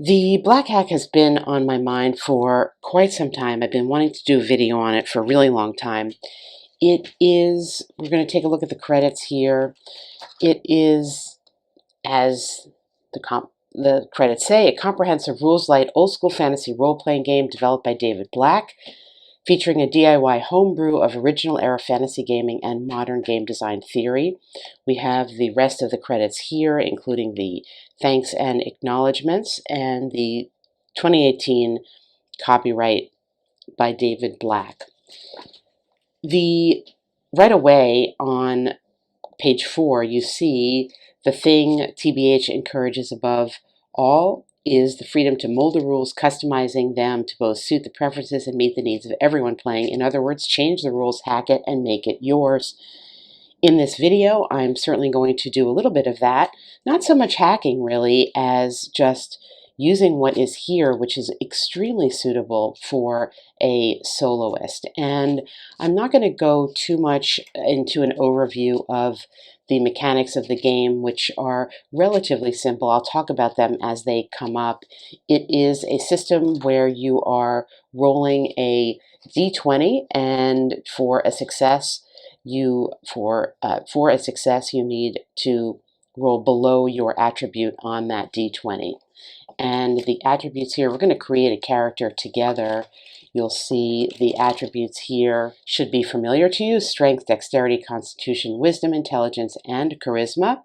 The black hack has been on my mind for quite some time. I've been wanting to do a video on it for a really long time. We're going to take a look at the credits here. It is, as the credits say, a comprehensive rules-light old-school fantasy role-playing game developed by David Black, featuring a DIY homebrew of original era fantasy gaming and modern game design theory. We have the rest of the credits here, including the thanks and acknowledgments and the 2018 copyright by David Black. Right away on page 4, you see the thing TBH encourages above all is the freedom to mold the rules, customizing them to both suit the preferences and meet the needs of everyone playing. In other words, change the rules, hack it, and make it yours. In this video, I'm certainly going to do a little bit of that. Not so much hacking, really, as just using what is here, which is extremely suitable for a soloist. And I'm not going to go too much into an overview of the mechanics of the game, which are relatively simple. I'll talk about them as they come up. It is a system where you are rolling a d20, and for a success, you need to roll below your attribute on that d20. And the attributes here, we're going to create a character together. You'll see the attributes here should be familiar to you: strength, dexterity, constitution, wisdom, intelligence, and charisma.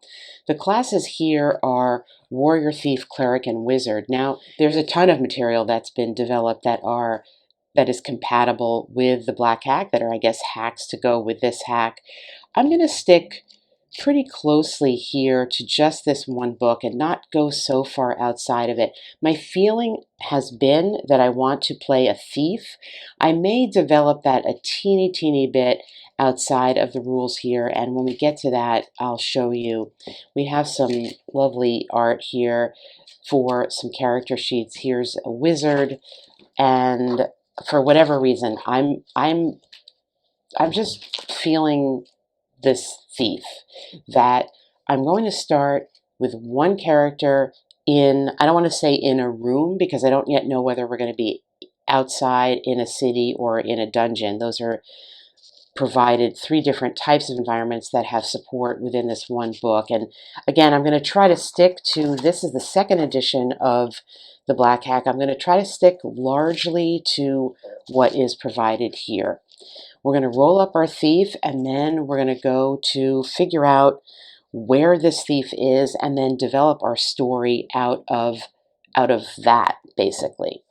The classes here are warrior, thief, cleric, and wizard. Now, there's a ton of material that's been developed that is compatible with the black hack, that are, I guess, hacks to go with this hack. I'm going to stick pretty closely here to just this one book and not go so far outside of it. My feeling has been that I want to play a thief. I may develop that a teeny bit outside of the rules here, and when we get to that, I'll show you. We have some lovely art here for some character sheets. Here's a wizard, and for whatever reason, I'm just feeling this thief, that I'm going to start with one character in, I don't want to say in a room, because I don't yet know whether we're going to be outside in a city or in a dungeon. Those are provided 3 different types of environments that have support within this one book. And again, I'm going to try to stick to, this is the second edition of the black hack. I'm going to try to stick largely to what is provided here. We're going to roll up our thief, and then we're going to go to figure out where this thief is, and then develop our story out of that, basically.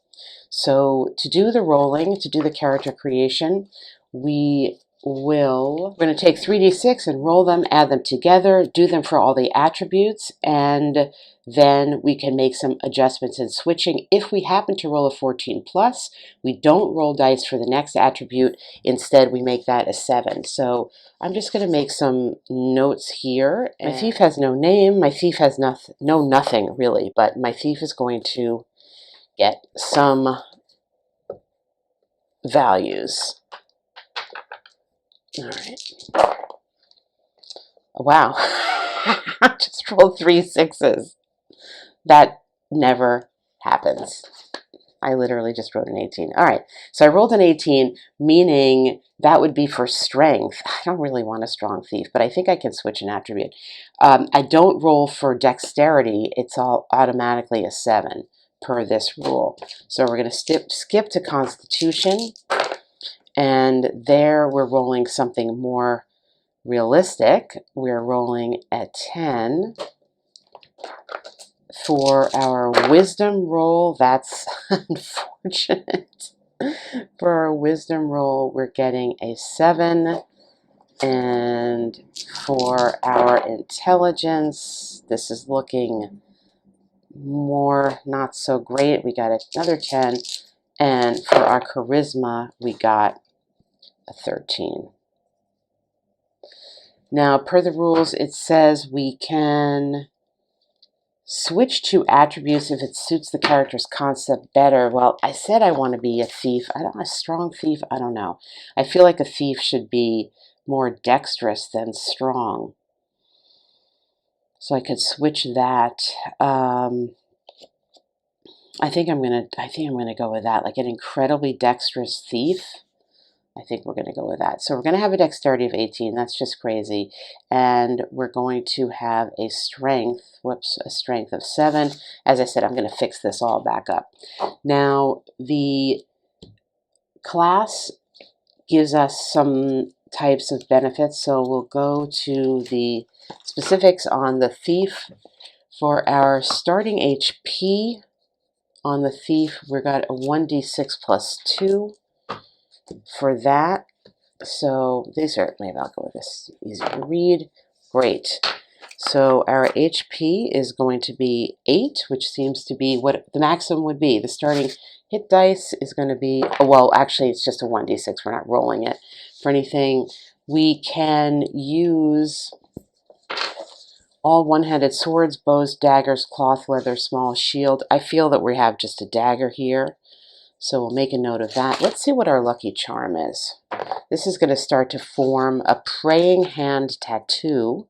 So to do the rolling, to do the character creation, we're going to take 3d6 and roll them, add them together, do them for all the attributes, and then we can make some adjustments and switching. If we happen to roll a 14 plus, we don't roll dice for the next attribute. Instead, we make that a 7. So I'm just going to make some notes here. My thief has no name. My thief has nothing really, but my thief is going to get some values. All right. Wow. I just rolled 3 6s. That never happens. I literally just wrote an 18. All right. So I rolled an 18, meaning that would be for strength. I don't really want a strong thief, but I think I can switch an attribute. I don't roll for dexterity. It's all automatically a 7 per this rule. So we're going to skip to constitution. And there we're rolling something more realistic. We're rolling a 10. For our wisdom roll, that's unfortunate. For our wisdom roll, we're getting a 7. And for our intelligence, this is looking more not so great. We got another 10. And for our charisma, we got a 13. Now, per the rules, it says we can switch to attributes if it suits the character's concept better. Well, I said I want to be a thief. A strong thief, I don't know. I feel like a thief should be more dexterous than strong. So I could switch that. I think I'm gonna go with that, like an incredibly dexterous thief. I think we're gonna go with that. So we're gonna have a dexterity of 18. That's just crazy, and we're going to have a strength. Whoops, a strength of 7. As I said, I'm gonna fix this all back up. Now the class gives us some types of benefits, so we'll go to the specifics on the thief. For our starting HP on the thief, we've got a 1d6 plus 2 for that. So these are, maybe I'll go with this, easier to read. Great. So our HP is going to be 8, which seems to be what the maximum would be. The starting hit dice is going to be, well, actually it's just a 1d6. We're not rolling it for anything. We can use all one-handed swords, bows, daggers, cloth, leather, small shield. I feel that we have just a dagger here, so we'll make a note of that. Let's see what our lucky charm is. This is going to start to form a praying hand tattoo.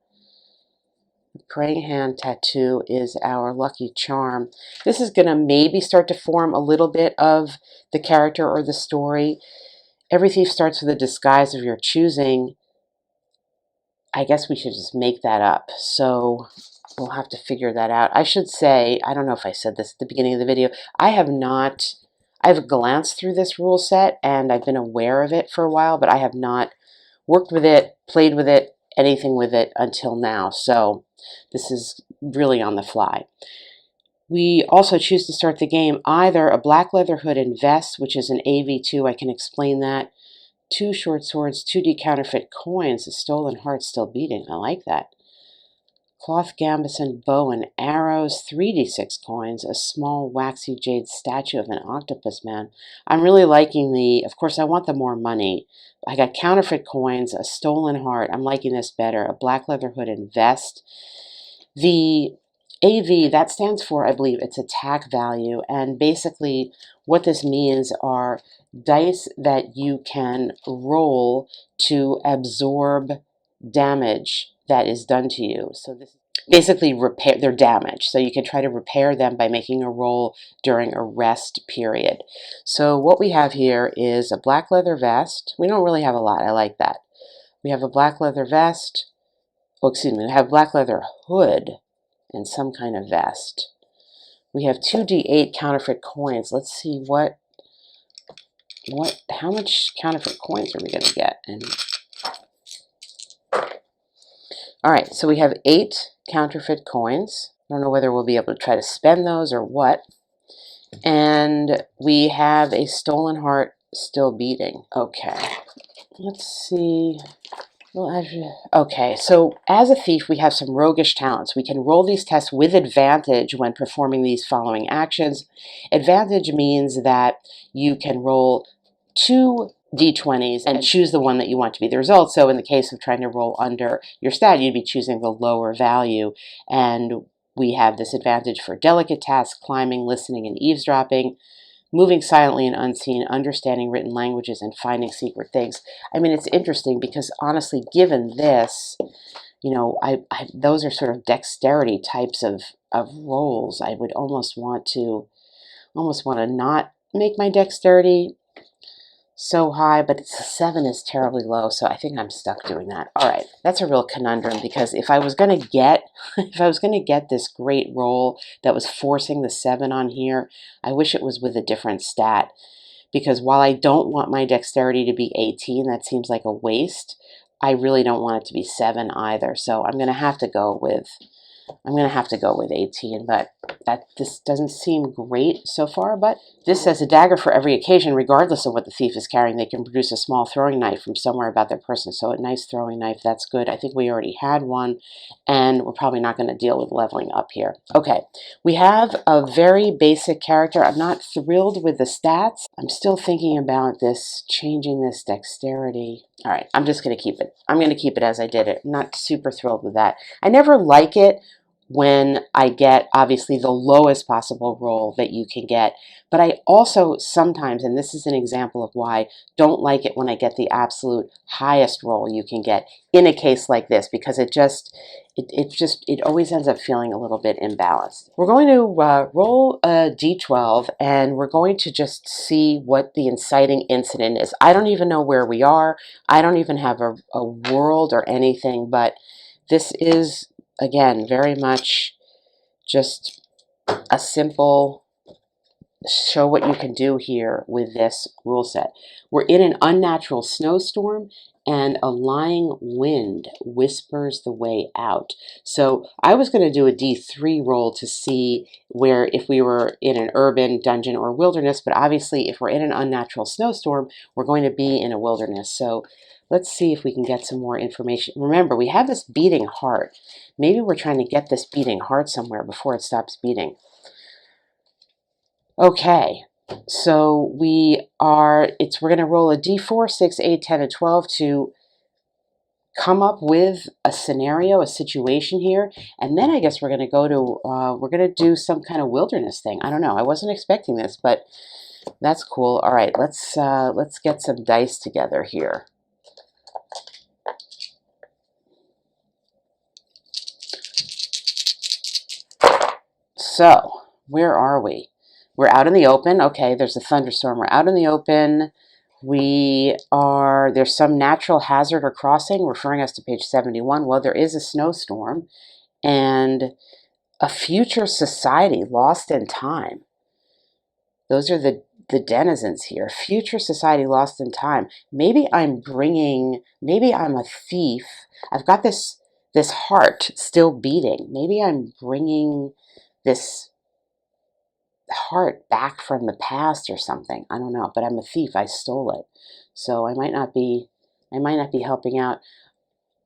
The praying hand tattoo is our lucky charm. This is going to maybe start to form a little bit of the character or the story. Every thief starts with a disguise of your choosing. I guess we should just make that up. So we'll have to figure that out. I should say, I don't know if I said this at the beginning of the video, I've glanced through this rule set and I've been aware of it for a while, but I have not worked with it, played with it, anything with it until now. So this is really on the fly. We also choose to start the game either a black leather hood and vest, which is an AV2, I can explain that. 2 short swords, 2D counterfeit coins, a stolen heart still beating. I like that. Cloth gambeson bow and arrows, 3d6 coins, a small waxy jade statue of an octopus man. I'm really liking the, of course I want the more money. I got counterfeit coins, a stolen heart. I'm liking this better. A black leather hood and vest. The AV, that stands for, I believe, it's attack value, and basically what this means are dice that you can roll to absorb damage that is done to you. So this basically repair their damage. So you can try to repair them by making a roll during a rest period. So what we have here is a black leather vest. We don't really have a lot. I like that. We have a black leather vest. Oh, excuse me. We have a black leather hood and some kind of vest. We have 2d8 counterfeit coins. Let's see how much counterfeit coins are we going to get? And all right, so we have 8 counterfeit coins. I don't know whether we'll be able to try to spend those or what. And we have a stolen heart still beating. Okay, let's see. Well, okay, so as a thief, we have some roguish talents. We can roll these tests with advantage when performing these following actions. Advantage means that you can roll 2 d20s and choose the one that you want to be the result. So in the case of trying to roll under your stat, you'd be choosing the lower value. And we have this advantage for delicate tasks, climbing, listening, and eavesdropping, moving silently and unseen, understanding written languages, and finding secret things. I mean, it's interesting because honestly, given this, you know, those are sort of dexterity types of rolls. I would almost want to not make my dexterity so high, but 7 is terribly low, so I think I'm stuck doing that. All right, that's a real conundrum because if I was going to get this great roll that was forcing the 7 on here, I wish it was with a different stat, because while I don't want my dexterity to be 18, that seems like a waste. I really don't want it to be 7 either, so I'm going to have to go with 18, but this doesn't seem great so far. But this says a dagger for every occasion, regardless of what the thief is carrying. They can produce a small throwing knife from somewhere about their person. So a nice throwing knife, that's good. I think we already had one, and we're probably not going to deal with leveling up here. Okay, we have a very basic character. I'm not thrilled with the stats. I'm still thinking about this, changing this dexterity. All right, I'm just going to keep it. I'm going to keep it as I did it. I'm not super thrilled with that. I never like it when I get obviously the lowest possible roll that you can get. But I also sometimes, and this is an example of why, don't like it when I get the absolute highest roll you can get in a case like this, because it always ends up feeling a little bit imbalanced. We're going to roll a d12, and we're going to just see what the inciting incident is. I don't even know where we are. I don't even have a world or anything, but this is, again, very much just a simple show what you can do here with this rule set. We're in an unnatural snowstorm, and a lying wind whispers the way out. So I was going to do a D3 roll to see where if we were in an urban dungeon or wilderness, but obviously if we're in an unnatural snowstorm, we're going to be in a wilderness. So let's see if we can get some more information. Remember, we have this beating heart. Maybe we're trying to get this beating heart somewhere before it stops beating. Okay, so we're going to roll a d4, 6, 8, 10, and 12 to come up with a scenario, a situation here, and then I guess we're going to go to, we're going to do some kind of wilderness thing. I don't know, I wasn't expecting this, but that's cool. All right, let's get some dice together here. So, where are we? We're out in the open. Okay, there's a thunderstorm. We're out in the open. There's some natural hazard or crossing, referring us to page 71. Well, there is a snowstorm and a future society lost in time. Those are the denizens here. Future society lost in time. Maybe I'm a thief. I've got this heart still beating. Maybe I'm bringing this heart back from the past or something. I don't know, but I'm a thief. I stole it. So I might not be helping out.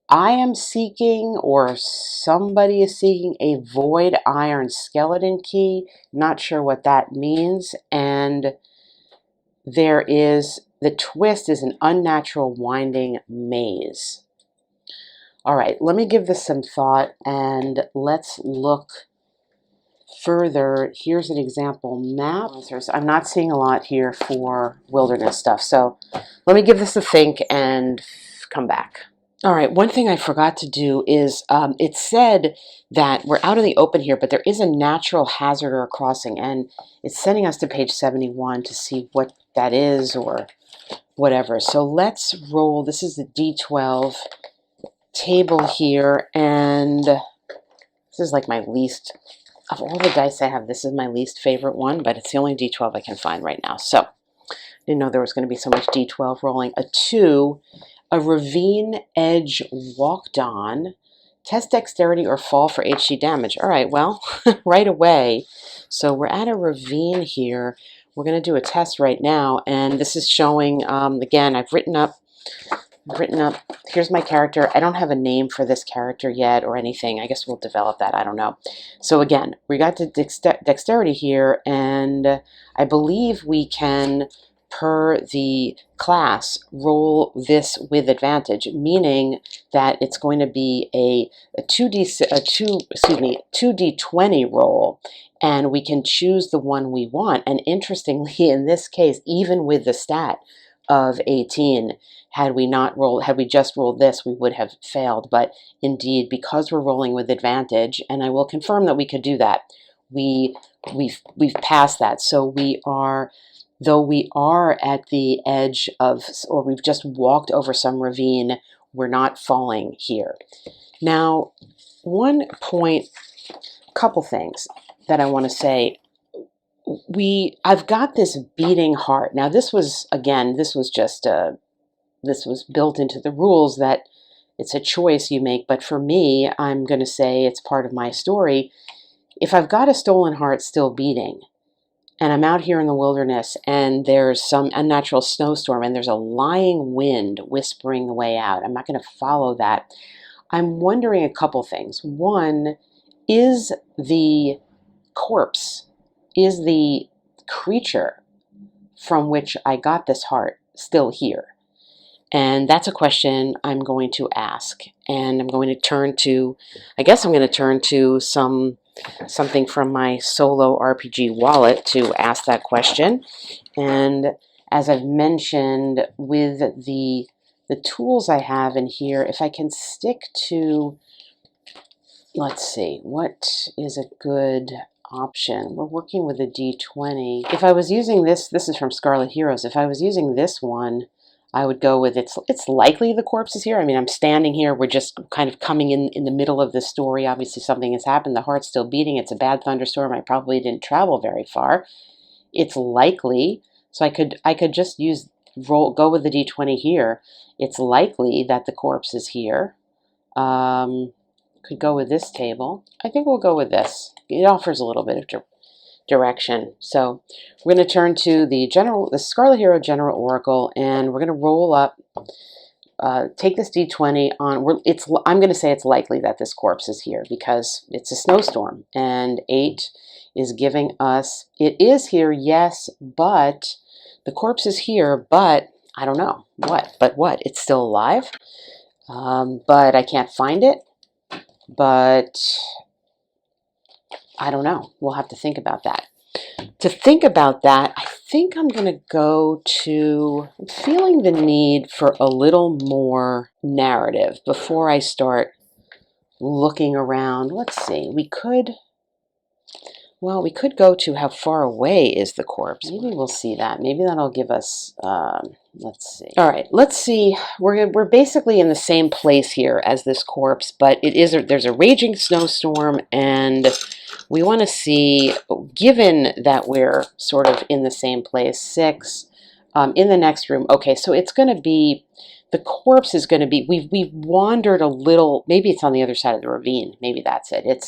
I am seeking, or somebody is seeking, a void iron skeleton key. Not sure what that means. And the twist is an unnatural winding maze. All right, let me give this some thought and let's look further. Here's an example map. I'm not seeing a lot here for wilderness stuff, so let me give this a think and come back. All right, one thing I forgot to do is it said that we're out in the open here, but there is a natural hazard or a crossing, and it's sending us to page 71 to see what that is or whatever. So let's roll. This is the D12 table here, and this is like my least, of all the dice I have, this is my least favorite one, but it's the only D12 I can find right now. So, didn't know there was going to be so much D12 rolling. A 2, a ravine edge walked on, test dexterity or fall for HD damage. All right, well, right away. So we're at a ravine here. We're going to do a test right now, and this is showing, again, I've written up, here's my character. I don't have a name for this character yet or anything. I guess we'll develop that. I don't know. So again, we got the dexterity here, and I believe we can, per the class, roll this with advantage, meaning that it's going to be a 2d20 roll, and we can choose the one we want. And interestingly, in this case, even with the stat of 18, had we just rolled this, we would have failed. But indeed, because we're rolling with advantage, and I will confirm that we could do that, we've passed that. So though we are at the edge of, or we've just walked over some ravine, we're not falling here. Now, couple things that I want to say. I've got this beating heart. Now, this was built into the rules that it's a choice you make, but for me, I'm going to say it's part of my story. If I've got a stolen heart still beating, and I'm out here in the wilderness, and there's some unnatural snowstorm, and there's a lying wind whispering the way out, I'm not going to follow that. I'm wondering a couple things. One, is the corpse, is the creature from which I got this heart still here? And that's a question I'm going to ask. And I'm going to turn to, I guess I'm going to turn to something from my solo RPG wallet to ask that question. And as I've mentioned, with the tools I have in here, if I can stick to, let's see, what is a good option? We're working with a D20. If I was using this is from Scarlet Heroes. If I was using this one, I would go with it's likely the corpse is here. I mean, I'm standing here. We're just kind of coming in the middle of the story. Obviously, something has happened. The heart's still beating. It's a bad thunderstorm. I probably didn't travel very far. It's likely. So I could just go with the D20 here. It's likely that the corpse is here. Could go with this table. I think we'll go with this. It offers a little bit of direction. So we're going to turn to the Scarlet Hero General Oracle, and we're going to roll up. Take this D20 on. I'm going to say it's likely that this corpse is here because it's a snowstorm, and 8 is giving us. It is here, yes, but the corpse is here, but I don't know what. But what? It's still alive, but I can't find it. But I don't know. We'll have to think about that. To think about that, I think I'm going to go to, I'm feeling the need for a little more narrative before I start looking around. Let's see. We could go to how far away is the corpse. Maybe we'll see that. Maybe that'll give us, let's see. All right, let's see. We're basically in the same place here as this corpse, but there's a raging snowstorm, and we want to see, given that we're sort of in the same place, 6, in the next room. Okay, so it's going to be, the corpse is going to be, we've wandered a little, maybe it's on the other side of the ravine. Maybe that's it. It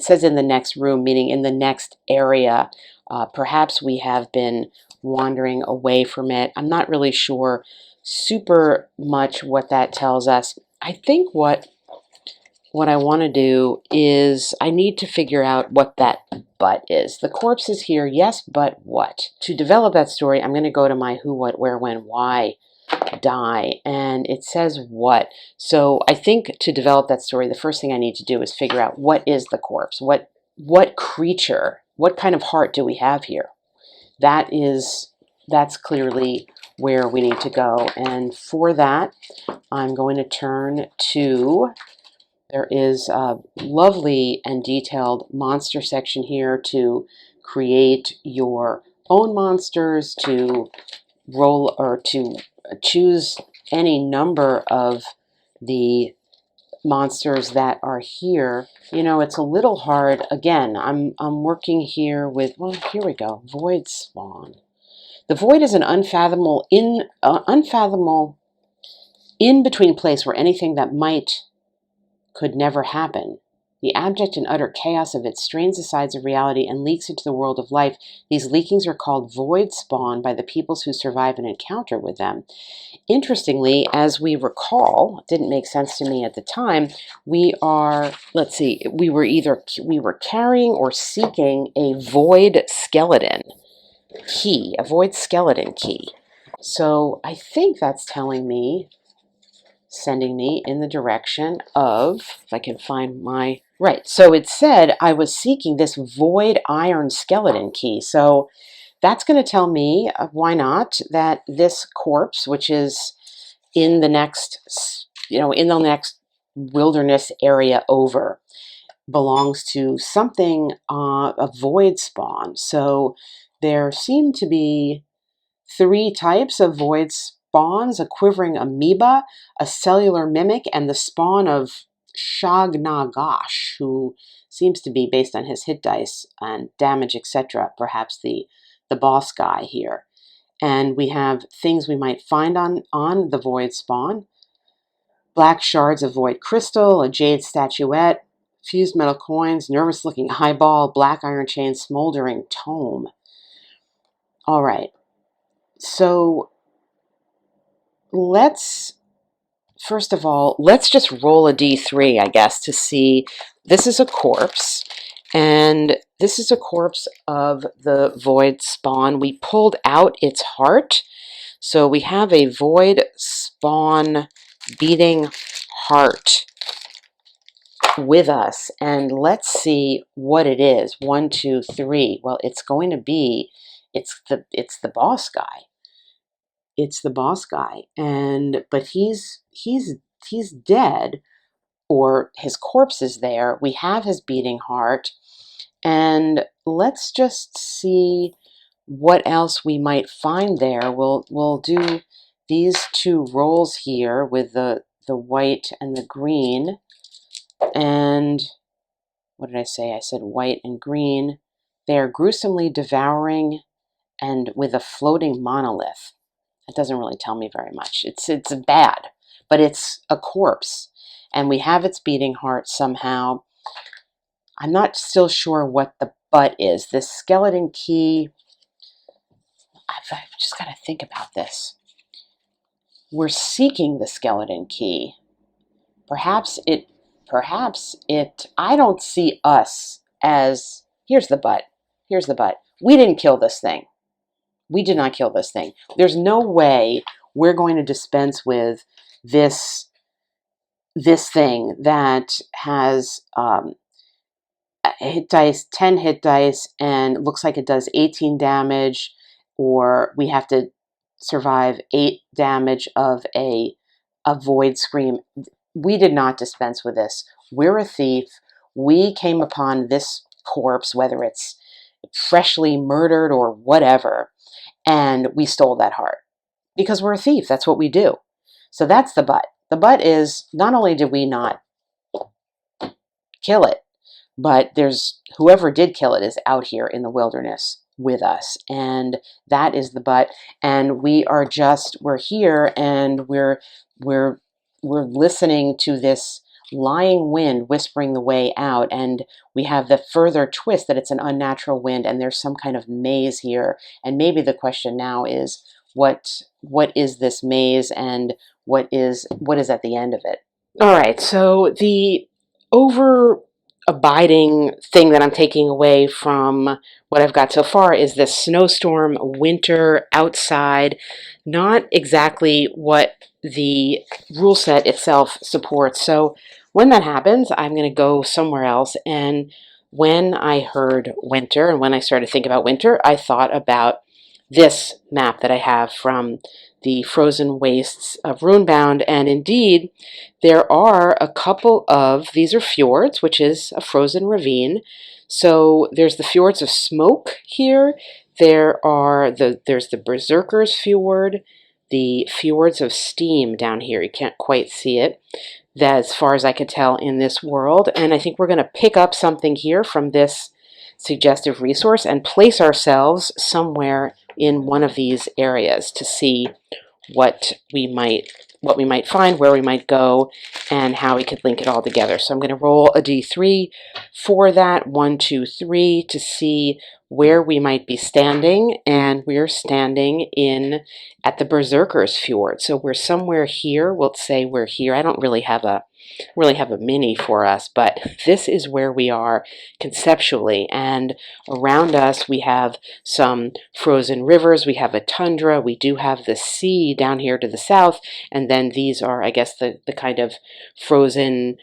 says in the next room, meaning in the next area. Perhaps we have been wandering away from it. I'm not really sure super much what that tells us. I think what I want to do is I need to figure out what that but is. The corpse is here, yes, but what? To develop that story, I'm going to go to my who, what, where, when, why die, and it says what. So I think to develop that story, the first thing I need to do is figure out what is the corpse, what creature, what kind of heart do we have here? That's clearly where we need to go, and for that I'm going to turn to, there is a lovely and detailed monster section here to create your own monsters, to roll or to choose any number of the monsters that are here. You know, it's a little hard. Again, I'm working here with, well, here we go, void spawn. The void is an unfathomable in between place where anything that could never happen. The abject and utter chaos of it strains the sides of reality and leaks into the world of life. These leakings are called void spawn by the peoples who survive an encounter with them. Interestingly, as we recall, it didn't make sense to me at the time, we were carrying or seeking a void skeleton key, a void skeleton key. So I think that's telling me, sending me in the direction of, if I can find my, right. So it said I was seeking this void iron skeleton key. So that's going to tell me, why not, that this corpse, which is in the next, in the next wilderness area over, belongs to something, a void spawn. So there seem to be 3 types of void spawns: a quivering amoeba, a cellular mimic, and the spawn of Shagnagash, who seems to be, based on his hit dice and damage, etc., perhaps the boss guy here. And we have things we might find on the void spawn: black shards of void crystal, a jade statuette, fused metal coins, nervous looking eyeball, black iron chain, smoldering tome. All right. So first of all, let's just roll a D3, I guess, to see. This is a corpse, and this is a corpse of the void spawn. We pulled out its heart, So we have a void spawn beating heart with us, and let's see what it is. 1, 2, 3. Well, it's going to be, it's the boss guy. It's the boss guy, and but he's dead, or his corpse is there. We have his beating heart, and let's just see what else we might find there. We'll do these two rolls here with the white and the green, and what did I say? I said white and green. They are gruesomely devouring and with a floating monolith. It doesn't really tell me very much. It's bad, but it's a corpse, and we have its beating heart somehow. I'm not still sure what the butt is. This skeleton key, I've just got to think about this. We're seeking the skeleton key. Perhaps it, I don't see us as, here's the butt. Here's the butt. We didn't kill this thing. We did not kill this thing. There's no way we're going to dispense with this thing that has hit dice, 10 hit dice, and looks like it does 18 damage, or we have to survive 8 damage of a void scream. We did not dispense with this. We're a thief. We came upon this corpse, whether it's freshly murdered or whatever, and we stole that heart because we're a thief. That's what we do. So that's the butt. The butt is, not only did we not kill it, but there's whoever did kill it is out here in the wilderness with us, and that is the butt. And we're here, and we're listening to this lying wind whispering the way out, and we have the further twist that it's an unnatural wind, and there's some kind of maze here. And maybe the question now is, what is this maze, and what is at the end of it? All right, so the abiding thing that I'm taking away from what I've got so far is this snowstorm winter outside, not exactly what the rule set itself supports. So when that happens, I'm going to go somewhere else. And when I heard winter, and when I started thinking about winter, I thought about this map that I have from the Frozen Wastes of Runebound. And indeed, there are a couple of, these are fjords, which is a frozen ravine. So there's the Fjords of Smoke here. There's the Berserkers Fjord, the Fjords of Steam down here. You can't quite see it, as far as I could tell, in this world. And I think we're going to pick up something here from this suggestive resource and place ourselves somewhere in one of these areas to see what we might find, where we might go, and how we could link it all together. So I'm going to roll a d3 for that, 1, 2, 3, to see where we might be standing. And we're standing at the Berserkers Fjord. So we're somewhere here. We'll say we're here. I don't really have a mini for us, but this is where we are conceptually. And around us we have some frozen rivers, we have a tundra, we do have the sea down here to the south, and then these are, I guess, the kind of frozen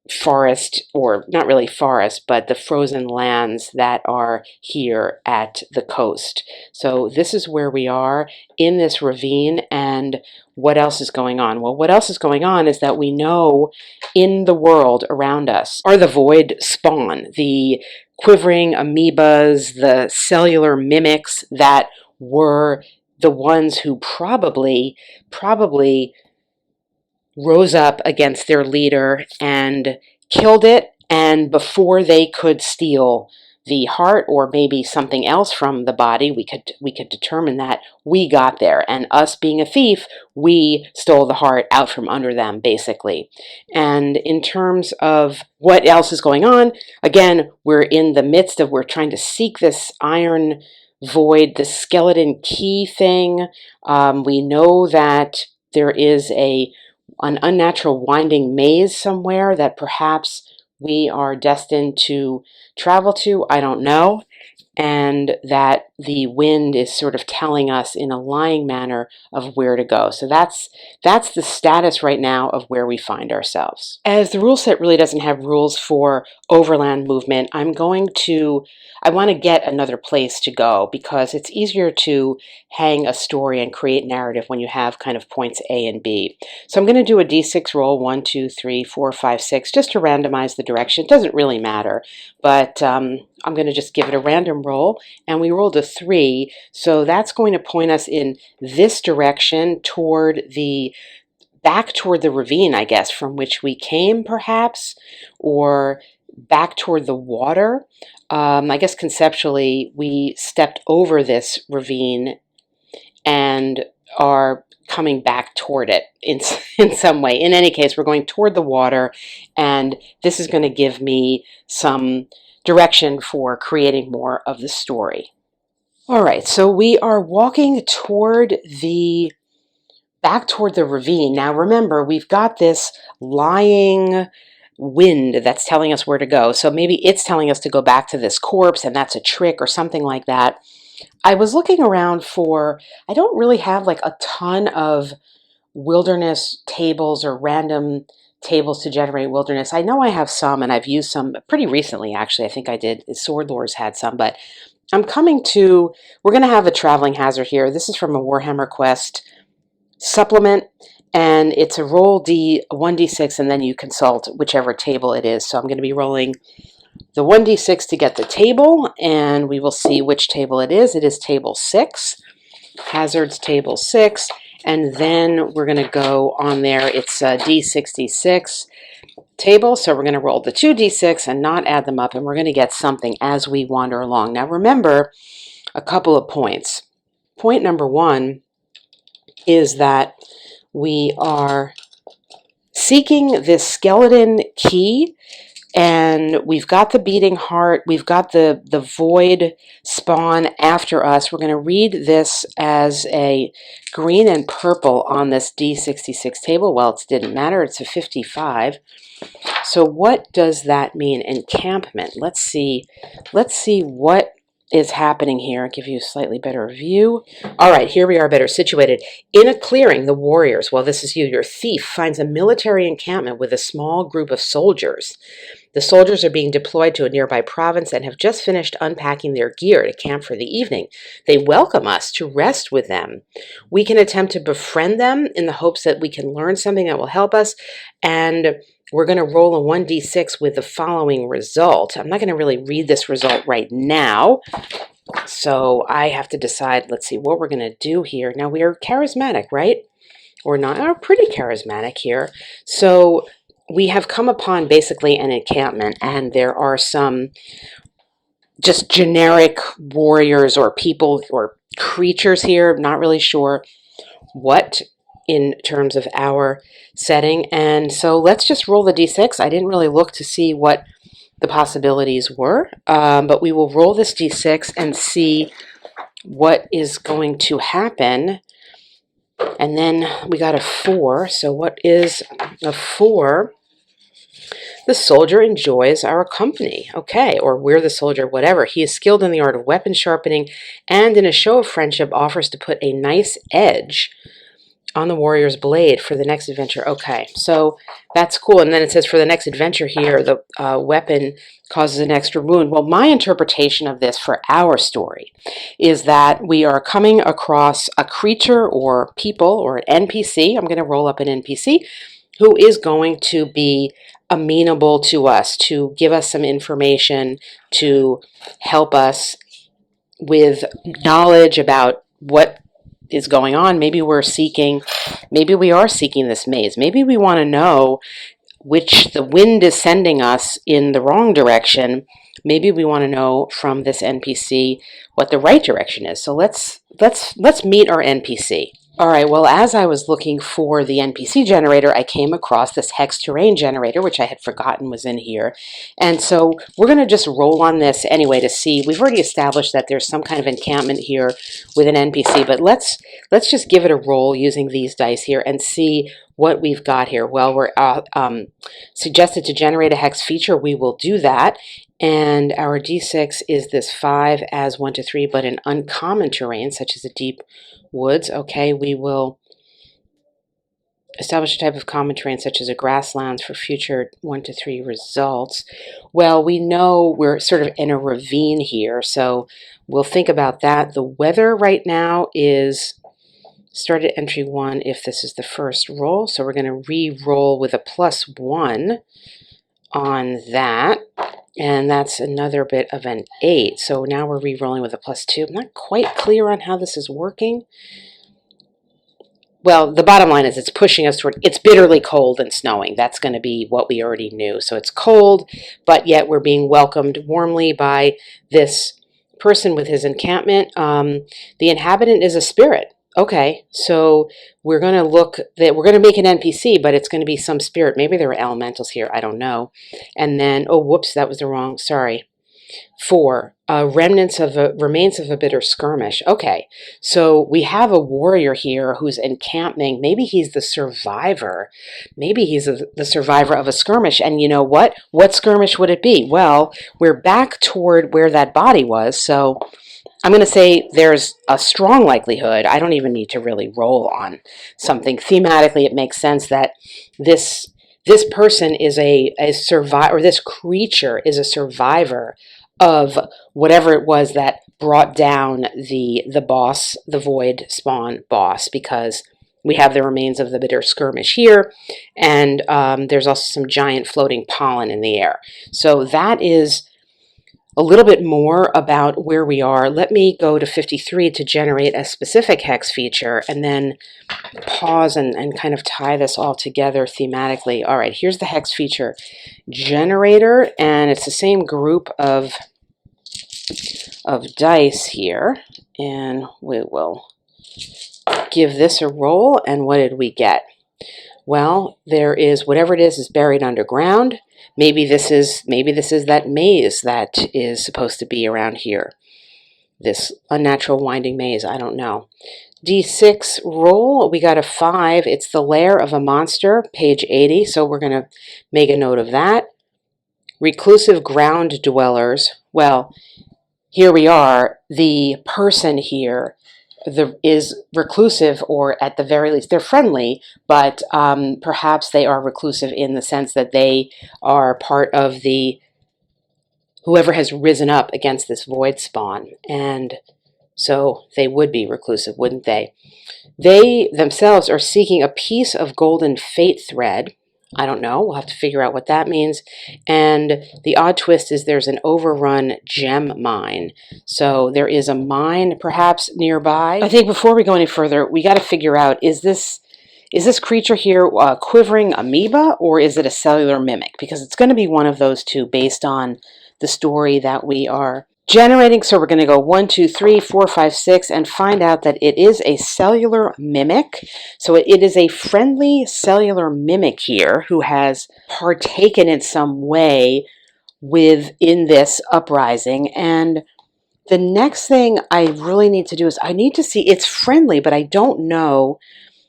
forest, or not really forest, but the frozen lands that are here at the coast. So this is where we are in this ravine. And what else is going on? Well, what else is going on is that we know in the world around us are the void spawn, the quivering amoebas, the cellular mimics that were the ones who probably rose up against their leader and killed it, and before they could steal the heart or maybe something else from the body, we could determine that we got there, and us being a thief, we stole the heart out from under them, basically. And in terms of what else is going on, again, we're in the midst of, we're trying to seek this iron void, the skeleton key thing. We know that there is an unnatural winding maze somewhere that perhaps we are destined to travel to. I don't know. and that the wind is sort of telling us in a lying manner of where to go. So that's the status right now of where we find ourselves. As the rule set really doesn't have rules for overland movement, I want to get another place to go because it's easier to hang a story and create narrative when you have kind of points A and B. So I'm going to do a D6 roll, 1, 2, 3, 4, 5, 6, just to randomize the direction. It doesn't really matter, but I'm going to just give it a random roll, and we rolled a 3, so that's going to point us in this direction back toward the ravine, I guess, from which we came, perhaps, or back toward the water. I guess conceptually, we stepped over this ravine and are coming back toward it in some way. In any case, we're going toward the water, and this is going to give me some direction for creating more of the story. All right, so we are walking back toward the ravine. Now remember, we've got this lying wind that's telling us where to go. So maybe it's telling us to go back to this corpse, and that's a trick or something like that. I was looking around I don't really have like a ton of wilderness tables or random tables to generate wilderness. I know I have some, and I've used some pretty recently, actually. I think I did. Sword Lores had some, but we're going to have a traveling hazard here. This is from a Warhammer Quest supplement, and it's a roll 1d6, and then you consult whichever table it is. So I'm going to be rolling the 1d6 to get the table, and we will see which table it is. It is table 6, hazards table 6, and then we're going to go on there. It's a d66 table, so we're going to roll the 2d6 and not add them up, and we're going to get something as we wander along. Now remember a couple of points. Point number 1 is that we are seeking this skeleton key, and we've got the beating heart, we've got the void spawn after us. We're going to read this as a green and purple on this D66 table. Well, it didn't matter, it's a 55. So what does that mean? Encampment. Let's see what is happening here. I'll give you a slightly better view. All right, here we are better situated. In a clearing, the warriors, well, this is you, your thief, finds a military encampment with a small group of soldiers. The soldiers are being deployed to a nearby province and have just finished unpacking their gear to camp for the evening. They welcome us to rest with them. We can attempt to befriend them in the hopes that we can learn something that will help us, and we're going to roll a 1d6 with the following result. I'm not going to really read this result right now, so I have to decide, let's see, what we're going to do here. Now, we are charismatic, right? Or not? We're pretty charismatic here. So we have come upon basically an encampment, and there are some just generic warriors or people or creatures here. Not really sure what in terms of our setting. And so let's just roll the d6. I didn't really look to see what the possibilities were, but we will roll this d6 and see what is going to happen. And then we got a 4. So what is a 4? The soldier enjoys our company. Okay, or we're the soldier, whatever. He is skilled in the art of weapon sharpening, and in a show of friendship offers to put a nice edge on the warrior's blade for the next adventure. Okay, so that's cool. And then it says for the next adventure here, the weapon causes an extra wound. Well, my interpretation of this for our story is that we are coming across a creature or people or an NPC. I'm going to roll up an NPC who is going to be amenable to us, to give us some information, to help us with knowledge about what is going on. Maybe we are seeking this maze. Maybe we want to know which the wind is sending us in the wrong direction. Maybe we want to know from this NPC what the right direction is. So let's meet our NPC. All right, well, as I was looking for the NPC generator, I came across this hex terrain generator, which I had forgotten was in here. And so we're going to just roll on this anyway to see. We've already established that there's some kind of encampment here with an NPC, but let's just give it a roll using these dice here and see what we've got here. Well, we're suggested to generate a hex feature. We will do that. And our D6 is this 5 as 1 to 3, but in uncommon terrain, such as the deep woods. Okay, we will establish a type of common terrain, such as a grasslands, for future 1 to 3 results. Well, we know we're sort of in a ravine here, so we'll think about that. The weather right now is start at entry 1 if this is the first roll, so we're going to re-roll with a +1 on that. And that's another bit of an 8. So now we're re-rolling with a +2. I'm not quite clear on how this is working. Well, the bottom line is it's pushing us toward, it's bitterly cold and snowing. That's going to be what we already knew. So it's cold, but yet we're being welcomed warmly by this person with his encampment. The inhabitant is a spirit. Okay, so we're going to look that we're going to make an NPC, but it's going to be some spirit. Maybe there are elementals here. I don't know. And then, oh, whoops, that was the wrong. Sorry. 4, remains of a bitter skirmish. Okay, so we have a warrior here who's encamping. Maybe he's the survivor. Maybe he's the survivor of a skirmish. And you know what? What skirmish would it be? Well, we're back toward where that body was, so I'm going to say there's a strong likelihood. I don't even need to really roll on something. Thematically, it makes sense that this person is a survivor, or this creature is a survivor of whatever it was that brought down the boss, the void spawn boss, because we have the remains of the bitter skirmish here, and there's also some giant floating pollen in the air. So that is a little bit more about where we are. Let me go to 53 to generate a specific hex feature, and then pause and kind of tie this all together thematically. All right, here's the hex feature generator, and it's the same group of dice here, and we will give this a roll. And what did we get? Well, there is whatever it is buried underground. Maybe this is that maze that is supposed to be around here. This unnatural winding maze, I don't know. D6 roll, we got a 5. It's the lair of a monster, page 80, so we're going to make a note of that. Reclusive ground dwellers. Well, here we are. The person here is reclusive, or at the very least, they're friendly, but perhaps they are reclusive in the sense that they are part of the whoever has risen up against this void spawn, and so they would be reclusive, wouldn't they? They themselves are seeking a piece of golden fate thread. I don't know. We'll have to figure out what that means. And the odd twist is there's an overrun gem mine. So there is a mine perhaps nearby. I think before we go any further, we got to figure out, is this creature here a quivering amoeba, or is it a cellular mimic? Because it's going to be one of those two based on the story that we are generating. So we're going to go 1, 2, 3, 4, 5, 6 and find out that it is a cellular mimic. So it is a friendly cellular mimic here who has partaken in some way within this uprising. And the next thing I really need to do is I need to see, it's friendly, but I don't know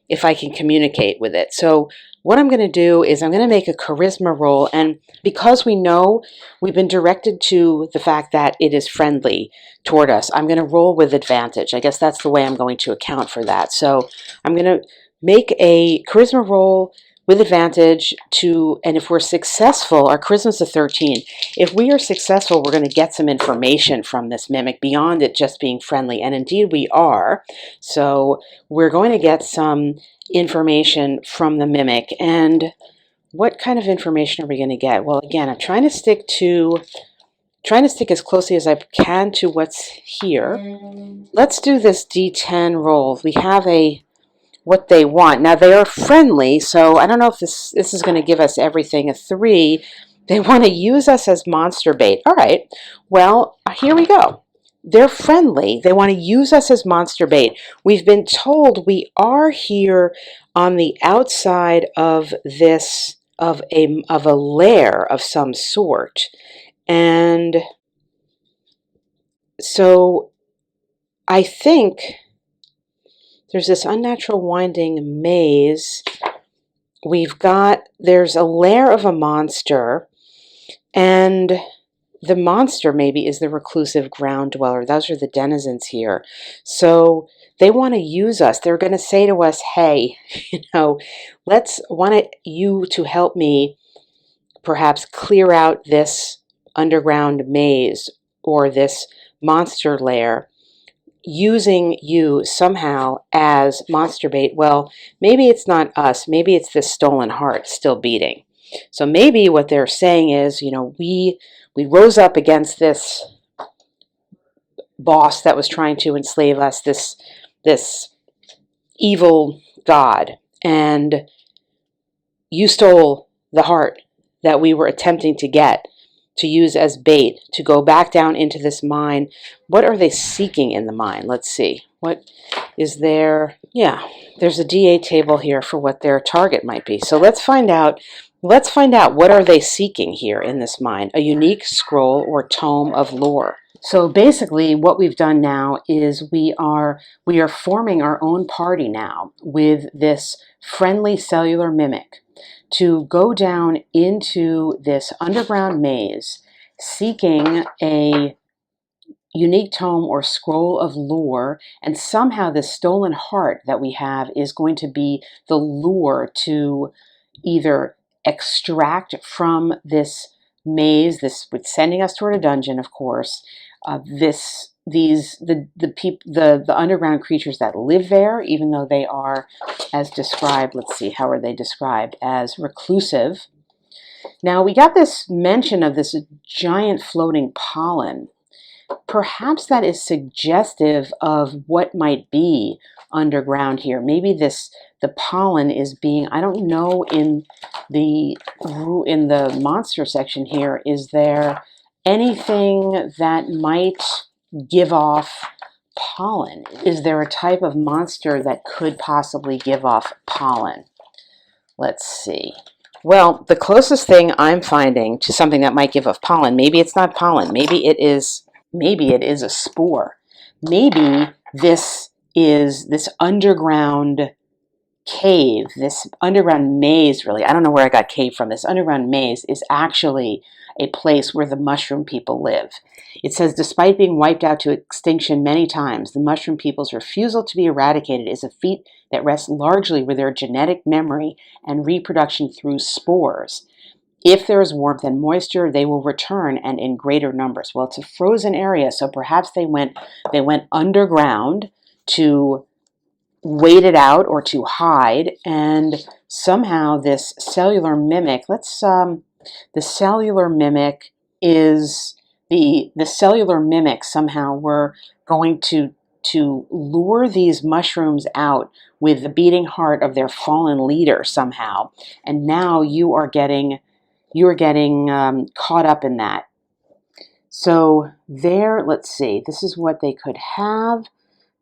if I can communicate with it. So what I'm going to do is I'm going to make a charisma roll, and because we know we've been directed to the fact that it is friendly toward us, I'm going to roll with advantage. I guess that's the way I'm going to account for that. So I'm going to make a charisma roll with advantage and if we're successful, our charisma's a 13. If we are successful, we're going to get some information from this mimic beyond it just being friendly, and indeed we are. So we're going to get some information from the mimic. And what kind of information are we going to get? Well, again, I'm trying to stick as closely as I can to what's here. Let's do this D10 roll. We have what they want. Now, they are friendly, so I don't know if this is going to give us everything. A 3, they want to use us as monster bait. All right, well, here we go. They're friendly. They want to use us as monster bait. We've been told we are here on the outside of this, of a lair of some sort. And so I think there's this unnatural winding maze. There's a lair of a monster, and the monster maybe is the reclusive ground dweller. Those are the denizens here. So they want to use us. They're going to say to us, hey, want you to help me perhaps clear out this underground maze or this monster lair, using you somehow as monster bait. Well, maybe it's not us. Maybe it's this stolen heart still beating. So maybe what they're saying is, we rose up against this boss that was trying to enslave us, this evil god, and you stole the heart that we were attempting to get to use as bait to go back down into this mine. What are they seeking in the mine? Let's see. What is there? Yeah, there's a DA table here for what their target might be. So let's find out. Let's find out what are they seeking here in this mine. A unique scroll or tome of lore. So basically what we've done now is we are forming our own party now with this friendly cellular mimic to go down into this underground maze seeking a unique tome or scroll of lore, and somehow this stolen heart that we have is going to be the lure to either extract from this maze, this with sending us toward a dungeon, of course, the underground creatures that live there, even though they are, as described, let's see, how are they described? As reclusive. Now we got this mention of this giant floating pollen. Perhaps that is suggestive of what might be underground here. Maybe the pollen is being, I don't know, in the monster section here, is there anything that might give off pollen? Is there a type of monster that could possibly give off pollen? Let's see. Well, the closest thing I'm finding to something that might give off pollen, maybe it's not pollen, maybe it is a spore. Maybe this is this underground cave, this underground maze, really. I don't know where I got cave from. This underground maze is actually a place where the mushroom people live. It says, despite being wiped out to extinction many times, the mushroom people's refusal to be eradicated is a feat that rests largely with their genetic memory and reproduction through spores. If there is warmth and moisture, they will return, and in greater numbers. Well, it's a frozen area, so perhaps they went underground to wait it out or to hide, and somehow this cellular mimic, the cellular mimic is the cellular mimic somehow were going to lure these mushrooms out with the beating heart of their fallen leader somehow, and now you are getting caught up in that. So there, let's see, this is what they could have.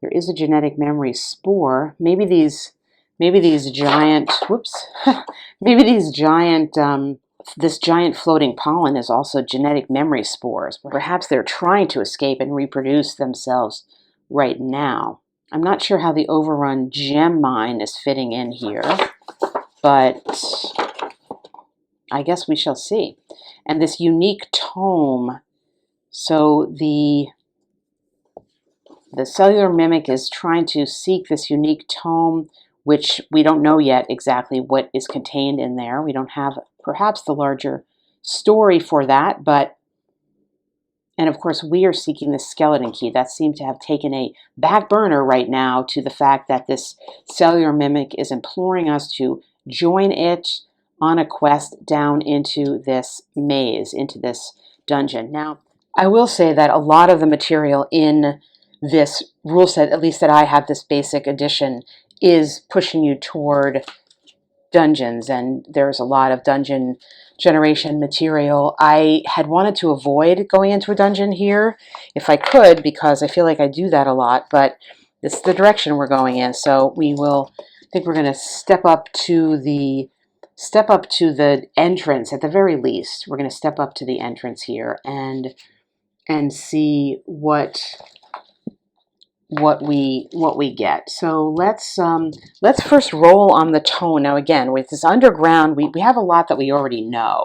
There is a genetic memory spore. Maybe these giant, this giant floating pollen is also genetic memory spores. Perhaps they're trying to escape and reproduce themselves right now. I'm not sure how the overrun gem mine is fitting in here, but I guess we shall see. And this unique tome, so the cellular mimic is trying to seek this unique tome, which we don't know yet exactly what is contained in there. We don't have perhaps the larger story for that, and of course we are seeking the skeleton key. That seemed to have taken a back burner right now to the fact that this cellular mimic is imploring us to join it on a quest down into this maze, into this dungeon. Now, I will say that a lot of the material in this rule set, at least that I have, this basic edition, is pushing you toward dungeons, and there's a lot of dungeon generation material. I had wanted to avoid going into a dungeon here if I could, because I feel like I do that a lot, but this is the direction we're going in, so I think we're going to step up to the entrance at the very least. We're going to step up to the entrance here and see what we get. So let's first roll on the tone. Now again, with this underground, we have a lot that we already know,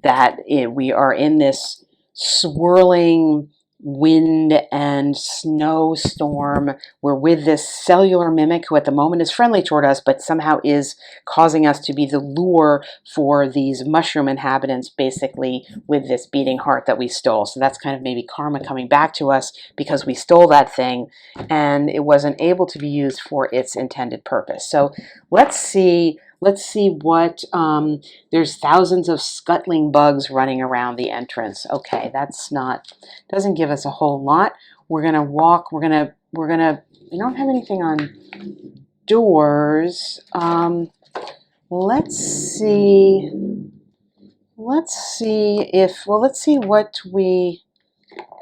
that we are in this swirling wind and snowstorm. We're with this cellular mimic who at the moment is friendly toward us, but somehow is causing us to be the lure for these mushroom inhabitants, basically with this beating heart that we stole. So that's kind of maybe karma coming back to us because we stole that thing and it wasn't able to be used for its intended purpose. So let's see what, there's thousands of scuttling bugs running around the entrance. Okay, doesn't give us a whole lot. We're gonna walk, we don't have anything on doors. Let's see what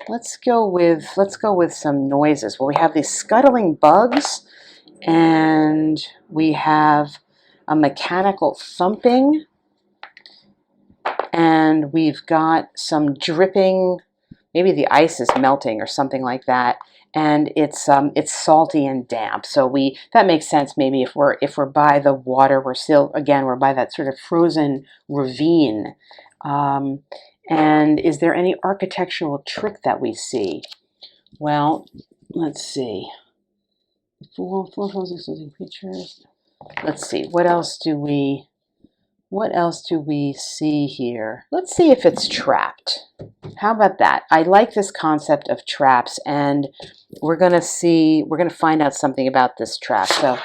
let's go with some noises. Well, we have these scuttling bugs and we have a mechanical thumping, and we've got some dripping, maybe the ice is melting or something like that, and it's salty and damp. So that makes sense. Maybe if we're by the water, we're by that sort of frozen ravine. And is there any architectural trick that we see? Well, let's see. Four frozen creatures. Let's see, what else do we see here? Let's see if it's trapped. How about that? I like this concept of traps, and we're going to find out something about this trap. So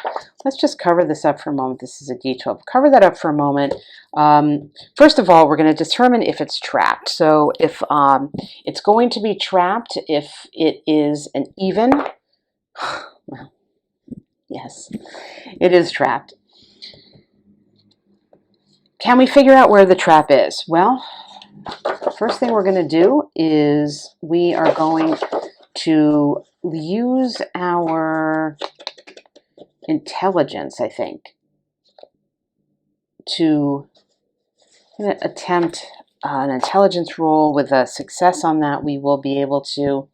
let's just cover this up for a moment. This is a D12. Cover that up for a moment. First of all, we're going to determine if it's trapped. So if it's going to be trapped, if it is an even, well, yes, it is trapped. Can we figure out where the trap is? Well, the first thing we're going to do is we are going to use our intelligence, I think, to attempt an intelligence roll. With a success on that, we will be able to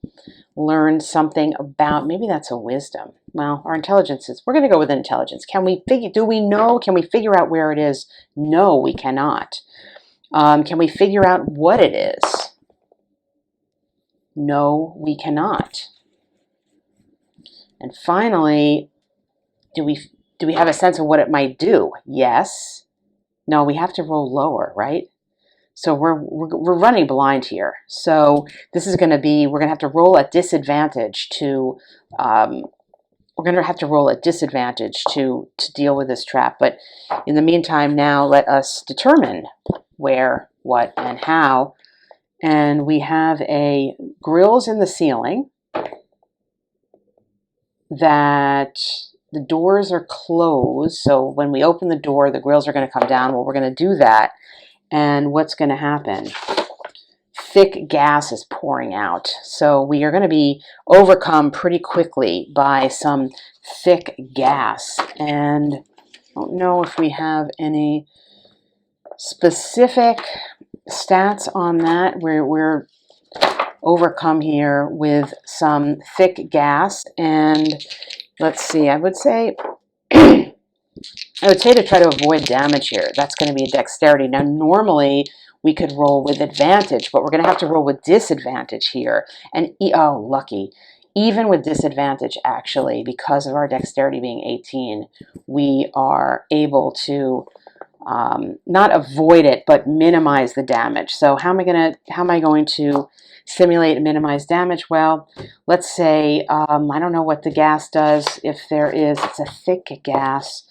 learn something about, maybe that's a wisdom. Well, our intelligence is, we're going to go with intelligence. Can we figure out where it is? No, we cannot. Can we figure out what it is? No, we cannot. And finally, do we have a sense of what it might do? Yes. No, we have to roll lower, right? So we're running blind here. So this is going to be, we're going to have to roll at disadvantage to deal with this trap. But in the meantime, now let us determine where, what, and how. And we have grills in the ceiling that the doors are closed. So when we open the door, the grills are going to come down. Well, we're going to do that. And what's going to happen? Thick gas is pouring out. So we are going to be overcome pretty quickly by some thick gas. And I don't know if we have any specific stats on that. We're overcome here with some thick gas. And let's see, I would say to try to avoid damage here. That's going to be a dexterity. Now, normally we could roll with advantage, but we're going to have to roll with disadvantage here. And oh, lucky. Even with disadvantage, actually, because of our dexterity being 18, we are able to not avoid it, but minimize the damage. So how am I going to simulate and minimize damage? Well, let's say I don't know what the gas does. If it's a thick gas,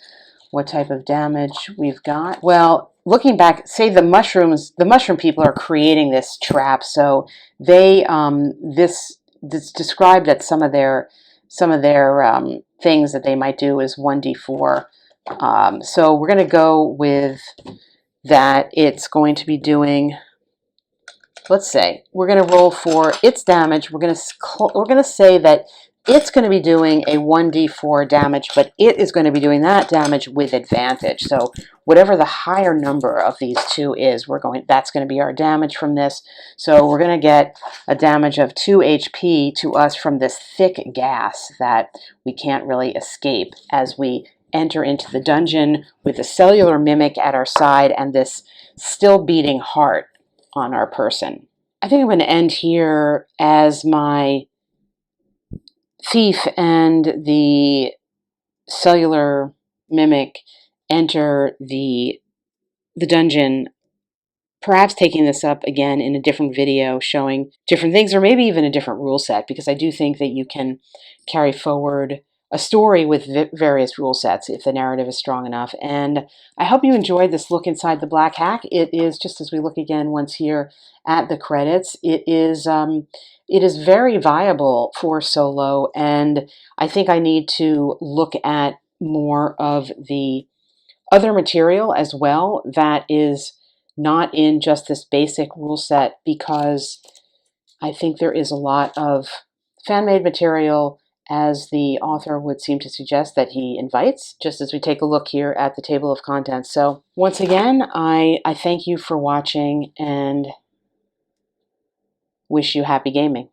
what type of damage we've got? Well, looking back, say the mushroom people are creating this trap. So they this described that some of their things that they might do is 1d4. So we're going to go with that. It's going to be doing, let's say, we're going to roll for its damage. We're going to say that it's going to be doing a 1d4 damage, but it is going to be doing that damage with advantage. So whatever the higher number of these two is, that's going to be our damage from this. So we're going to get a damage of 2 HP to us from this thick gas that we can't really escape as we enter into the dungeon with the cellular mimic at our side and this still beating heart on our person. I think I'm going to end here as my thief and the cellular mimic enter the dungeon, perhaps taking this up again in a different video showing different things, or maybe even a different rule set, because I do think that you can carry forward a story with various rule sets if the narrative is strong enough. And I hope you enjoyed this look inside the Black Hack. It is, just as we look again once here at the credits, it is very viable for solo, and I think I need to look at more of the other material as well that is not in just this basic rule set, because I think there is a lot of fan-made material, as the author would seem to suggest that he invites, just as we take a look here at the table of contents. So once again, I thank you for watching and wish you happy gaming.